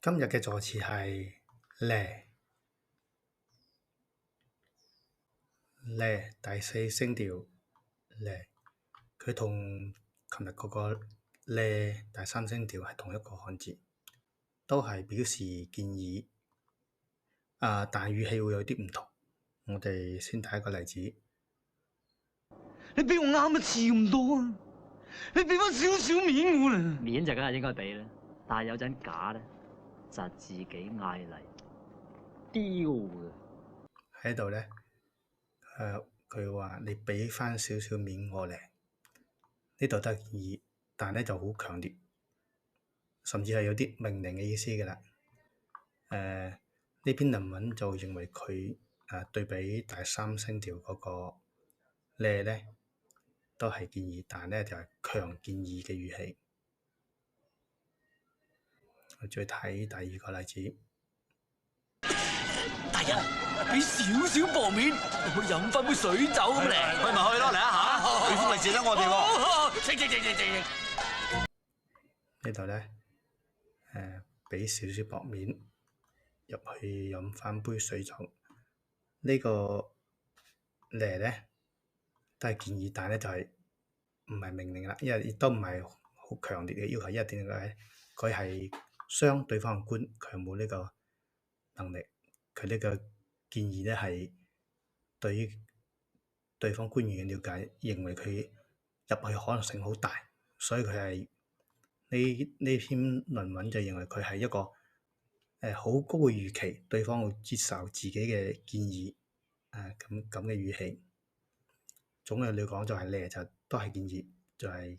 今日嘅助詞係咧，咧第四聲調咧，佢同琴日嗰個咧第三聲調係同一個漢字，都係表示建議，但係語氣會有啲唔同。我哋先睇一個例子，你俾我啱一次咁多啊！你俾翻少少面我啦，面就梗係應該俾啦，但係有陣假咧，就係自己嗌嚟丟嘅。喺度咧，佢話你俾翻少少面我咧，呢度都係建議，但係咧就好強烈，甚至係有啲命令嘅意思嘅啦。呢篇論文就認為佢對比第三聲調嗰個咧都係建議，但係咧就係強建議嘅語氣。我再睇第二個例子，大人俾少少薄面，去飲翻杯水酒咁嚟，去咪去咯，嚟啊嚇！對方嚟蝕得我哋喎，食。呢度咧俾少少薄面入去飲翻杯水酒，呢個咧都係建議，但係咧就係唔係命令啦，因為亦都唔係好強烈嘅要求，因為點解？佢係傷對方嘅官，佢冇呢個能力，佢呢個建議咧係對於對方官員嘅了解，認為佢入去可能性好大，所以佢係呢篇論文就認為佢係一個好高嘅預期，對方會接受自己嘅建議咁嘅語氣。總嘅嚟講就係咧就都係建議，就係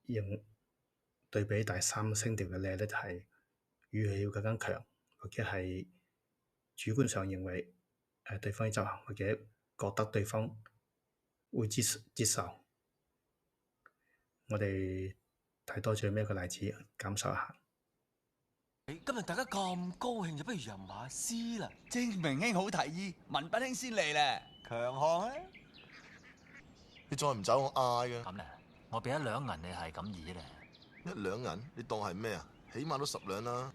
用對比第三聲調嘅咧就係語氣要更加強，或者係主觀上認為對方要執行，或者覺得對方會接受。我哋睇多最尾一個例子，感受一下。今日大家咁高興，就不如吟下詩啦。證明兄好提議，文筆兄先嚟咧。強項咧，你再唔走我嗌㗎。咁咧，我俾1兩銀你係咁意咧。1兩銀，你當係咩啊？起碼都10兩啦。